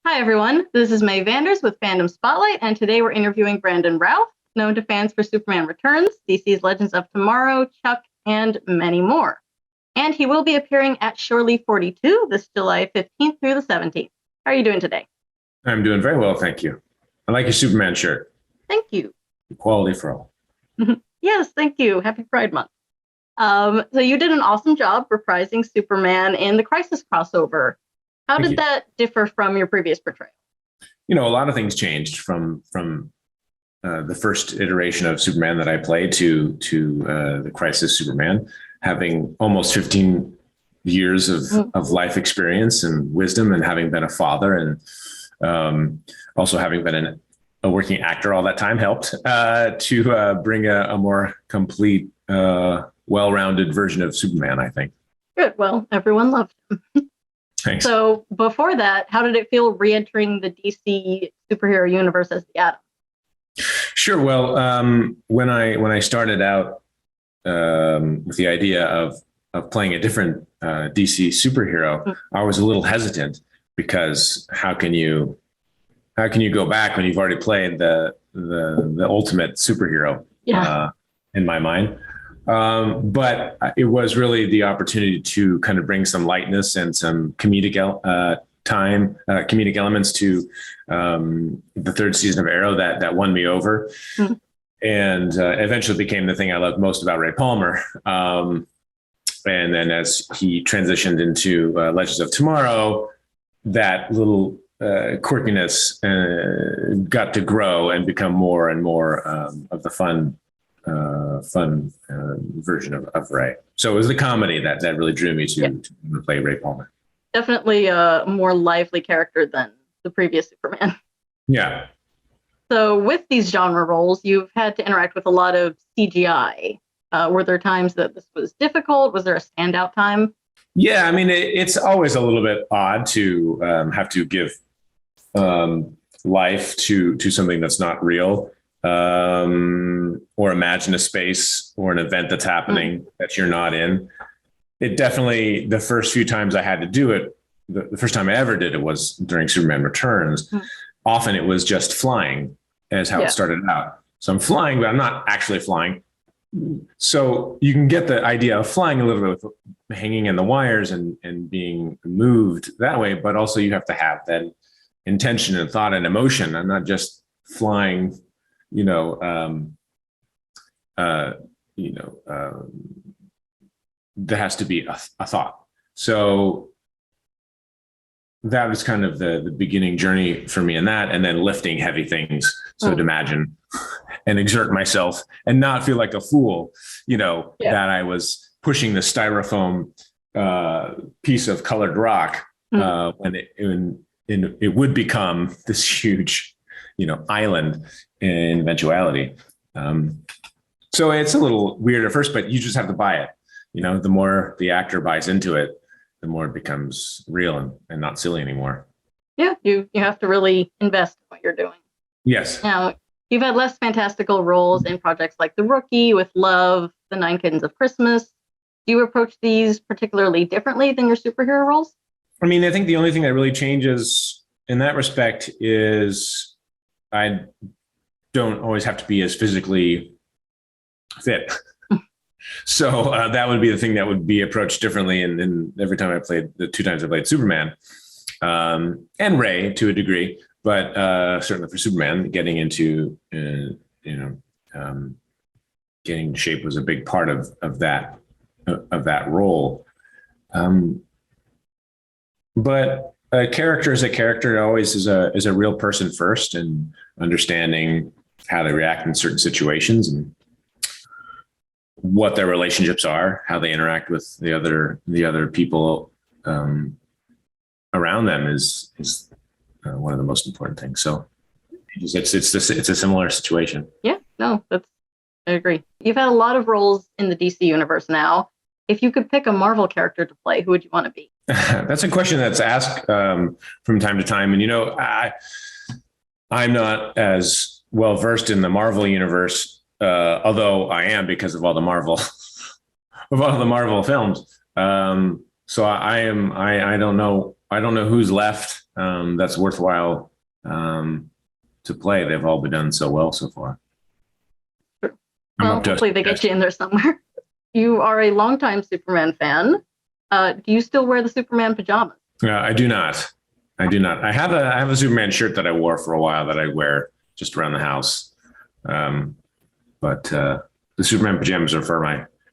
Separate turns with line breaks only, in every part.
Hi, everyone. This is May Vanders with Fandom Spotlite, and today we're interviewing Brandon Routh, known to fans for Superman Returns, DC's Legends of Tomorrow, Chuck, and many more. And he will be appearing at Shorely 42 this July 15th through the 17th. How are you doing today?
I'm doing very well, thank you. I like your Superman shirt.
Thank you.
Equality for all.
Yes, thank you. Happy Pride Month. So you did an awesome job reprising Superman in the Crisis crossover. How did that differ from your previous portrayal?
You know, a lot of things changed from the first iteration of Superman that I played to the Crisis Superman, having almost 15 years of life experience and wisdom, and having been a father, and also having been a working actor all that time helped to bring a more complete, well-rounded version of Superman, I think.
Good. Well, everyone loved him.
Thanks.
So before that, how did it feel re-entering the DC superhero universe as the Atom?
Sure. Well, when I started out with the idea of playing a different DC superhero, I was a little hesitant because how can you go back when you've already played the ultimate superhero?
Yeah.
In my mind. But it was really the opportunity to kind of bring some lightness and some comedic elements to the third season of Arrow that won me over, and eventually became the thing I loved most about Ray Palmer. And then as he transitioned into Legends of Tomorrow, that little quirkiness got to grow and become more and more of the fun version of Ray. So it was the comedy that really drew me to play Ray Palmer.
Definitely a more lively character than the previous Superman.
Yeah.
So with these genre roles, you've had to interact with a lot of CGI. Were there times that this was difficult? Was there a standout time?
Yeah, I mean, it's always a little bit odd to have to give life to something that's not real. Or imagine a space or an event that's happening that you're not in. It definitely, the first few times I had to do it, the first time I ever did it was during Superman Returns. Often it was just flying as how it started out. So I'm flying, but I'm not actually flying. So you can get the idea of flying a little bit with hanging in the wires and being moved that way, but also you have to have that intention and thought and emotion. I'm not just flying, there has to be a thought. So that was kind of the beginning journey for me in that, and then lifting heavy things. So to imagine and exert myself and not feel like a fool, that I was pushing the styrofoam piece of colored rock when it would become this huge, island in eventuality. So it's a little weird at first, but you just have to buy it. The more the actor buys into it, the more it becomes real and not silly anymore.
Yeah, you have to really invest in what you're doing.
Yes.
Now, you've had less fantastical roles in projects like The Rookie, with Love, The Nine Kittens of Christmas. Do you approach these particularly differently than your superhero roles?
I mean, I think the only thing that really changes in that respect is I don't always have to be as physically fit. So that would be the thing that would be approached differently. And every time the two times I played Superman, and Ray to a degree, but certainly for Superman, getting into, getting in shape was a big part of that role. But a character is a character. It always is a real person first, and understanding how they react in certain situations and what their relationships are, how they interact with the other people around them is one of the most important things. So it's a similar situation.
Yeah, no, I agree. You've had a lot of roles in the DC universe now. If you could pick a Marvel character to play, who would you want to be?
That's a question that's asked from time to time. And, I'm not as well versed in the Marvel universe, although I am because of all the Marvel films. So I don't know who's left that's worthwhile to play. They've all been done so well so far.
Well, hopefully they get you in there somewhere. You are a longtime Superman fan. Do you still wear the Superman pajamas?
I do not. I do not. I have a Superman shirt that I wore for a while that I wear just around the house. But the Superman pajamas are for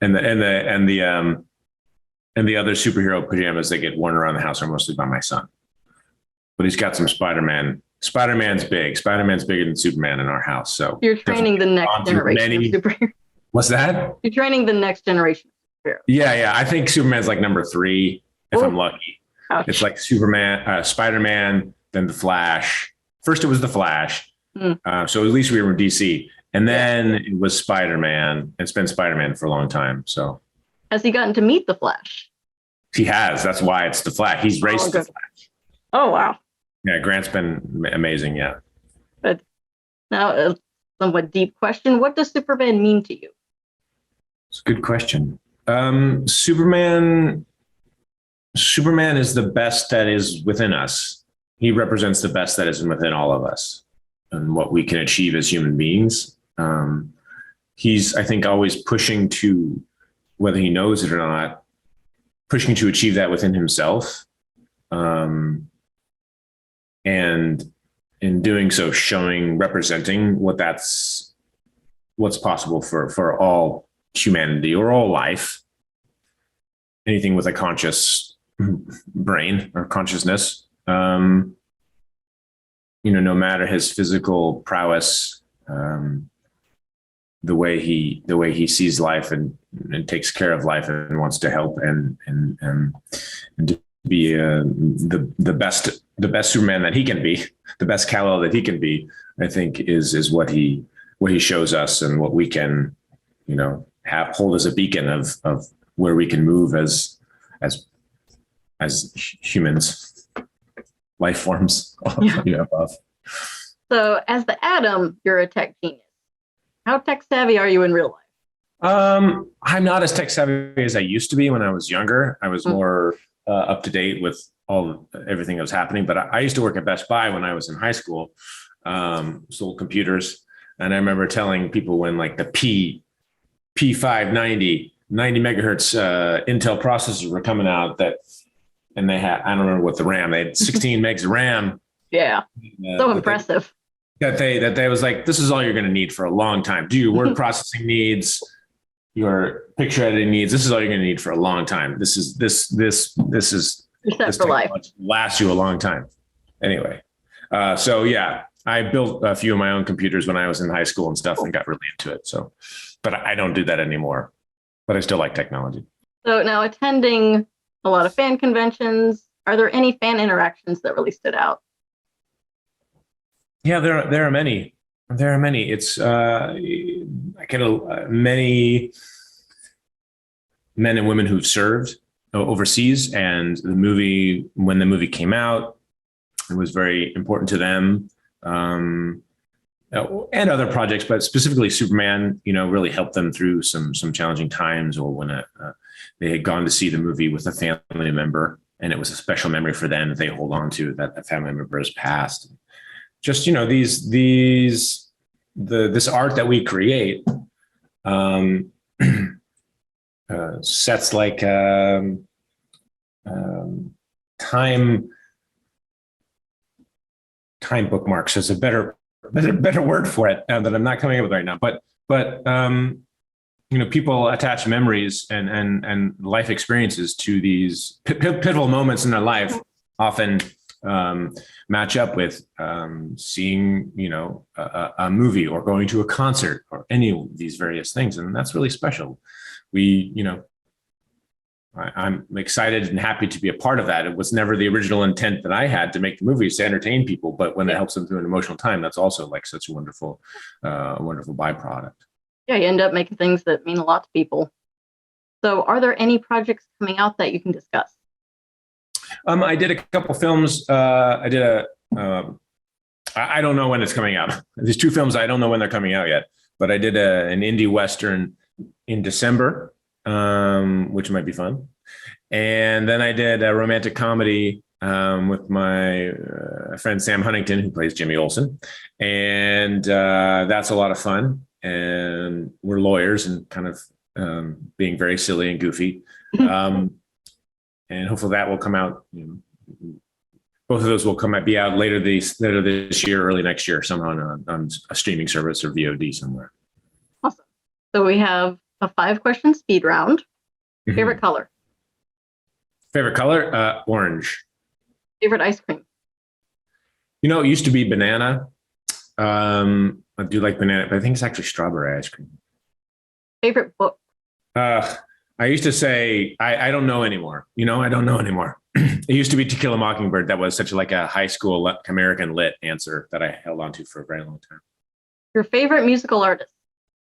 and the other superhero pajamas that get worn around the house are mostly by my son. But he's got some Spider-Man. Spider-Man's big. Spider-Man's bigger than Superman in our house. So
you're training the next generation of superheroes.
What's that?
You're training the next generation of superheroes.
Yeah. I think Superman's like number 3 if I'm lucky.
Ouch.
It's like Superman, Spider-Man, then the Flash. First it was the Flash. So at least we were in DC. And then it was Spider-Man. It's been Spider-Man for a long time. So
has he gotten to meet the Flash?
He has. That's why it's the Flash. He's raced the Flash.
Oh, wow.
Yeah, Grant's been amazing. Yeah.
But now, a somewhat deep question. What does Superman mean to you?
It's a good question. Superman is the best that is within us. He represents the best that is within all of us and what we can achieve as human beings. He's, I think, always pushing to, whether he knows it or not, pushing to achieve that within himself. And in doing so, representing what's possible for all humanity or all life, anything with a conscious brain or consciousness, no matter his physical prowess, the way he sees life and takes care of life and wants to help and to be the best Superman that he can be, the best Kal-el that he can be, I think is what he shows us and what we can, hold as a beacon of where we can move as humans, life forms. Above.
So as the Atom, you're a tech genius. How tech savvy are you in real life?
I'm not as tech savvy as I used to be when I was younger. I was more up to date with everything that was happening. But I used to work at Best Buy when I was in high school, sold computers. And I remember telling people when like the P590, 90 megahertz Intel processors were coming out and they had, I don't remember what the RAM, they had 16 megs of RAM.
Yeah. So impressive.
That they was like, this is all you're going to need for a long time. Do your word processing needs, your picture editing needs. This is all you're going to need for a long time. This is
for life.
Lasts you a long time. Anyway, so yeah, I built a few of my own computers when I was in high school and stuff and got really into it. So, but I don't do that anymore. But I still like technology. So
now, attending a lot of fan conventions, are there any fan interactions that really stood out?
Yeah, there are many. There are many. It's I get many men and women who've served overseas, and when the movie came out, it was very important to them, and other projects, but specifically Superman. Really helped them through some challenging times, or when they had gone to see the movie with a family member, and it was a special memory for them that they hold on to, that a family member has passed. Just this art that we create sets like time bookmarks is a better word for it that I'm not coming up with right now. But people attach memories and life experiences to these pivotal moments in their life, often match up with seeing a movie or going to a concert or any of these various things, and that's really special. I'm excited and happy to be a part of that. It was never the original intent that I had to make the movies to entertain people, but when it helps them through an emotional time, that's also like such a wonderful byproduct. Yeah, you end up making things that mean a lot to people. So are there any projects coming out that you can discuss? I did a couple films. I don't know when it's coming out. These 2 films, I don't know when they're coming out yet, but I did an indie Western in December, which might be fun. And then I did a romantic comedy with my friend Sam Huntington, who plays Jimmy Olsen. And that's a lot of fun. And we're lawyers and kind of being very silly and goofy. And hopefully that will come out. Both of those will be out later this year, early next year, somehow on a streaming service or VOD somewhere.
Awesome. So we have a 5-question speed round. Favorite color?
Favorite color? Orange.
Favorite ice cream?
It used to be banana. I do like banana, but I think it's actually strawberry ice cream.
Favorite book?
I used to say, I don't know anymore. I don't know anymore. It used to be To Kill a Mockingbird. That was such like a high school American lit answer that I held on to for a very long time.
Your favorite musical artist?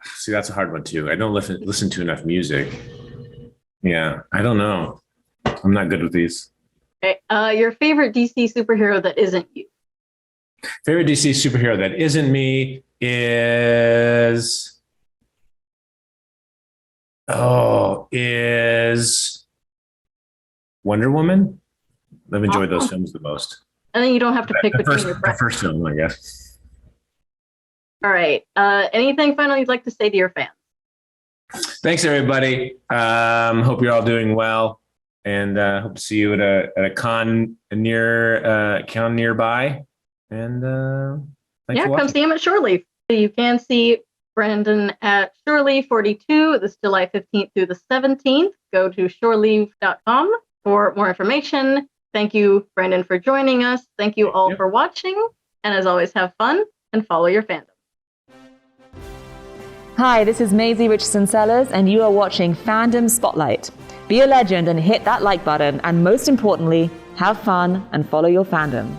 See, that's a hard one too. I don't listen to enough music. Yeah, I don't know. I'm not good with these.
Okay. Your favorite DC superhero that isn't you?
Favorite DC superhero that isn't me is Wonder Woman. I've enjoyed those films the most.
And then you don't have to pick between your
the first film, I guess.
All right. Anything final you'd like to say to your fans?
Thanks, everybody. Hope you're all doing well, and hope to see you at a con nearby. And thanks for watching.
Come see him at Shore Leave. You can see Brandon at Shore Leave 42 this July 15th through the 17th. Go to shoreleave.com for more information. Thank you, Brandon, for joining us. Thank you all for watching. And as always, have fun and follow your fandom.
Hi, this is Maisie Richardson-Sellers, and you are watching Fandom Spotlight. Be a legend and hit that like button, and most importantly, have fun and follow your fandom.